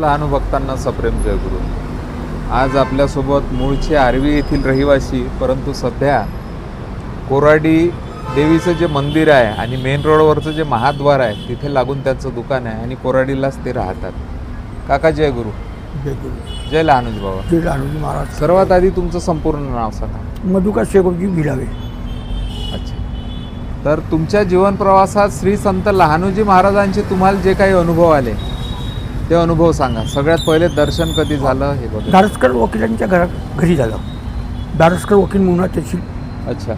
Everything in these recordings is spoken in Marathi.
लहानू भक्तांना सप्रेम जयगुरु. आज आपल्यासोबत मूळचे आर्वी येथील रहिवासी, परंतु सध्या कोराडी देवीचं जे मंदिर आहे आणि मेन रोडवरचं जे महाद्वार आहे तिथे लागून त्यांचं दुकान आहे आणि कोराडीलाच ते राहतात. काका जयगुरु. जयगुरु. जय लहानूजी बाबा. जय लहानूजी महाराज. सर्वात आधी तुमचं संपूर्ण नाव सांगा. मधुकर शेगोजी भिलावे. अच्छा. तर तुमच्या जीवन प्रवासात श्री संत लहानूजी महाराजांचे तुम्हाला जे काही अनुभव आले ते अनुभव सांगा. सगळ्यात पहिले दर्शन कधी झालं हे बघा. दारसकर वकिलांच्या घरी झालं. दारसकर वकील म्हणून त्याची. अच्छा.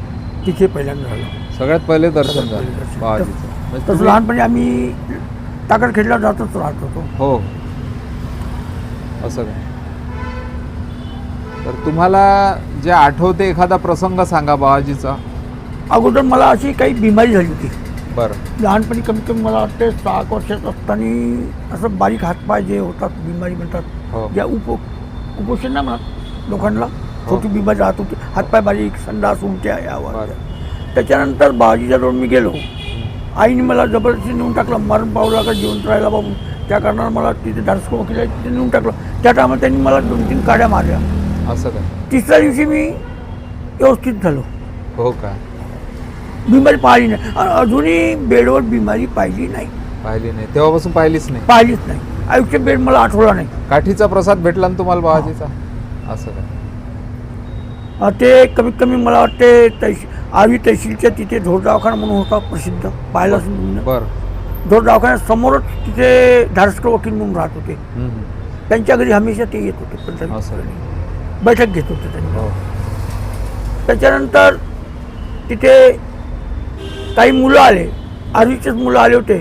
तिथे पहिल्यांदा झालं. सगळ्यात पहिले दर्शन झालं बाबाजीचं. तसं लहानपणी आम्ही टाकरखेडला जातच राहत होतो. हो, असं काय. तर तुम्हाला जे आठवते एखादा प्रसंग सांगा बाबाजीचा. अगोदर मला अशी काही बिमारी झाली होती. बरं. लहानपणी कमीत कमी मला वाटते 6 वर्षात असताना असं बारीक हातपाय जे होतात बिमारी म्हणतात, हो. ज्या कुपोषण ना म्हणत लोकांना छोटी बिमारी राहत होती. हातपाय बारीक, संडास, उलट्या यावर. त्याच्यानंतर बाबाजीच्याजवळ मी गेलो. आईने मला जबरदस्ती नेऊन टाकलं. मरण पावला का जिवंत राहायला बाबू, त्या कारणानं मला तिथे दारसकर वकील आहे तिथे नेऊन टाकलं. त्या टायमाला त्यांनी मला 2-3 काड्या मारल्या. असं काय. तिसऱ्या दिवशी मी व्यवस्थित झालो. हो का. बिमारी पाहिली नाही. अजूनही बेडवर बिमारी पाहिली नाही. पाहिली नाही तेव्हापासून पाहिलीच नाही. पाहिलीच नाही. आयुष्य बेड मला आठवला नाही. काठीचा प्रसाद भेटला ना तुम्हाला बाबाजीचा. असं काय. ते कमीत कमी मला वाटते आर्वी तहसीलच्या तिथे झोर दवाखाना म्हणून होता प्रसिद्ध, पाहिला असेल. बरं. झोर दवाखान्यासमोरच तिथे दारसकर वकील म्हणून राहत होते. त्यांच्या घरी हमेशा ते येत होते. बैठक घेत होते त्यांनी. त्याच्यानंतर तिथे काही मुलं आले. आर्वीचेच मुलं आले होते.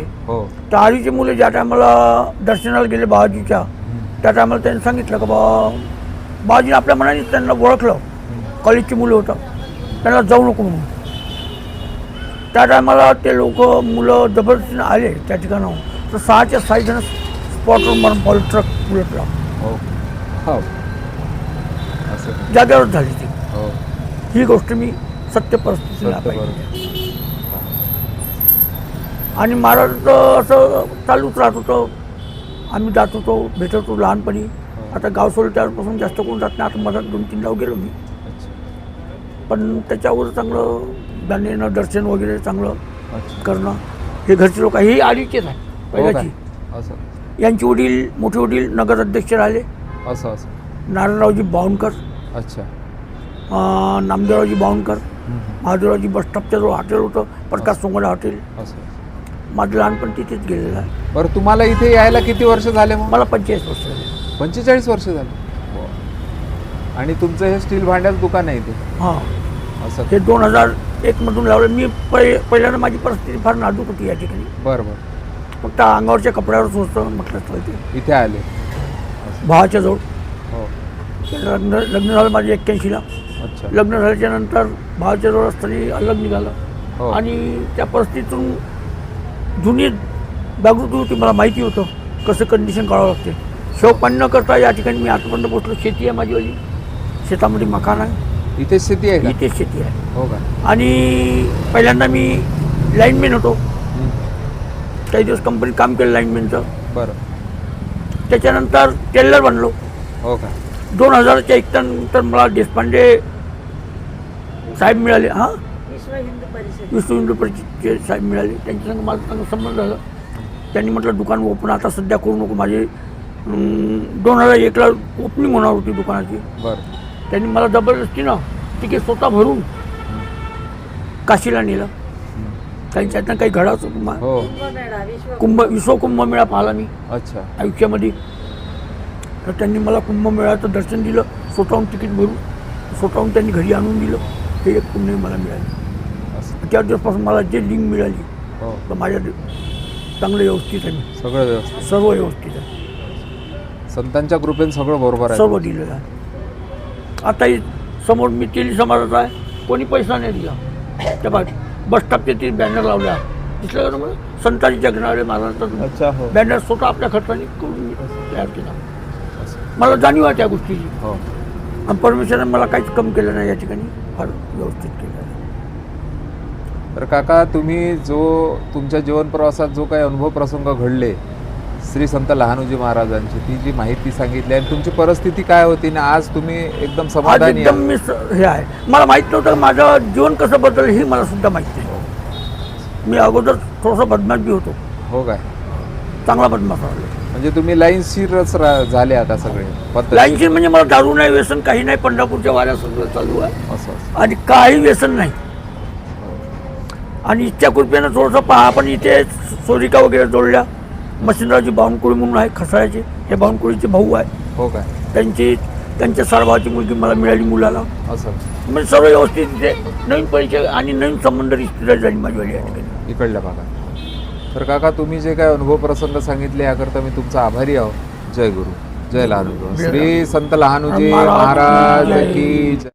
तर आर्वीचे मुलं ज्या टायमाला दर्शनाला गेले बाबाजीच्या, त्या टायमाला त्यांनी सांगितलं का बाबाजीने आपल्या मनाने त्यांना ओळखलं. कॉलेजची मुलं होतं, त्यांना जाऊ नको म्हणून. त्या टायमाला ते मुलं जबरदस्तीने आले त्या ठिकाणाहून. तर 6च्या 6 जण स्पॉटवर मरण पावलं. ट्रक उलटला. जागेवर झाली ती. ही गोष्ट मी सत्य परिस्थितीला पाहिजे. आणि महाराज असं चालूच राहत होतं. आम्ही जात होतो, भेटत होतो लहानपणी. आता गाव सोडलं त्यापासून जास्त कोण जात नाही. आता मला 2-3 गाव गेलो मी. पण त्याच्यावर चांगलं जाणं, दर्शन वगैरे चांगलं करणं. हे घरचे लोक हे आधीचेच आहे पहिल्याची. यांचे वडील, मोठे वडील नगराध्यक्ष राहिले. नारायणरावजी बावनकर. अच्छा. नामदेवरावजी बावनकर. महादेवरावजी बस स्टॉपच्या जवळ हॉटेल होतं, प्रकाश सोंगडा हॉटेल. माझं लहानपण तिथेच गेलेलं आहे. बरं. तुम्हाला इथे यायला किती वर्ष झाले मग? मला 45 वर्ष झाले. 45 वर्ष झाले. आणि तुमचं हे स्टील भांड्याचं दुकान आहे इथे? हां. असं. हे 2001 मधून लावलं मी. पहिल्यांदा माझी परिस्थिती फार नाजूक होती या ठिकाणी. बरं. फक्त अंगावरच्या कपड्यावरच होतं म्हटलं तर इथे आले भावाच्या जवळ. हो. लग्न झालं माझे 81ला. अच्छा. लग्न झाल्याच्या नंतर भावाच्या जवळ असताना अलग निघालं. आणि त्या परिस्थितीतून जुनी जागृती होती. मला माहिती होतं कसं कंडिशन काढावं लागते. शेवपाणी न करता या ठिकाणी मी आतापर्यंत पोचलो. शेती आहे माझीवाली. शेतामध्ये मकान आहे. इथे शेती आहे? इथेच शेती आहे. हो का. आणि पहिल्यांदा मी लाईनमॅन होतो. काही दिवस कंपनीत काम केलं लाईनमॅनचं. बरं. त्याच्यानंतर टेलर बनलो. हो का. 2000च्या नंतर मला देशपांडे साहेब मिळाले. विश्व हिंदू परिषदेचे साहेब मिळाले. त्यांच्या संग माझा चांगला संबंध झाला. त्यांनी म्हटलं दुकान ओपन आता सध्या करू नको. माझी 2001ला ओपनिंग होणार होती दुकानाची. बरं. त्यांनी मला जबरदस्तीनं तिकीट स्वतः भरून काशीला नेलं. त्यांच्यातनं काही घडाच विश्व कुंभमेळा पाहिला मी. अच्छा. आयुष्यामध्ये. तर त्यांनी मला कुंभमेळ्याचं दर्शन दिलं. स्वतःहून तिकीट भरून स्वतःहून त्यांनी घरी आणून दिलं. हे एक पुण्य मला मिळाली. त्या दिवसपासून मला जे लिंक मिळाली तर माझ्या चांगलं व्यवस्थित आहे. सगळं व्यवस्थित. सर्व व्यवस्थित आहे. संतांच्या कृपेने सगळं बरोबर आहे. सर्व दिलेलं आहे. आता समोर मी तेली समाजाचा आहे. कोणी पैसा नाही दिला. त्या बस स्टॉपचे ती बॅनर लावल्या. दिसलं का मला संतांची जगणारे महाराजांचा बॅनर स्वतः आपल्या खर्चाने करून तयार केला. मला जाणीव आहे त्या गोष्टीची. आणि परमेश्वराने मला काहीच कमी केलं नाही या ठिकाणी. फार व्यवस्थित केलं. तर काका तुम्ही जो तुमच्या जीवन प्रवासात जो काही अनुभव प्रसंग घडले श्री संत लहानूजी महाराजांची ती जी माहिती सांगितली आणि तुमची परिस्थिती काय होती ना आज तुम्ही एकदम आज समाधानी एकदम आहात. मी हे आहे, मला माहित नव्हतं माझं जीवन कसं बदल हे मला सुद्धा माहिती नाही. मी अगोदर थोडासा बदमाश बी होतो, हो काय, चांगला बदमाश राहिलो. म्हणजे तुम्ही लाईनशीरच झाले आता सगळे पद्धतशीर. लाईनशीर म्हणजे मला दारू नाही, व्यसन काही नाही, पंढरपूरच्या वाऱ्या सगळं चालू आहे असं आणि काही व्यसन नाही. आणि इच्छा कृपेनं थोडंसं पहा, पण इथे सोरिका वगैरे जोडल्या. मशिनरावजी बावनकुळी म्हणून आहे खसाळ्याचे, हे बावनकुळीचे भाऊ आहे. हो काय, त्यांच्या सर्वाची मुलगी मला मिळाली मुलाला. असं म्हणजे सर्व व्यवस्थित तिथे नवीन परिचय आणि नवीन संबंध रिश्तेदार झाली माझी वाली या ठिकाणी. इकडल्या भागात. तर काका तुम्ही जे काय अनुभव प्रसंग सांगितले याकरता मी तुमचा आभारी आहो. जय गुरु, जय लहानू. श्री संत लहानूजी महाराज की जय.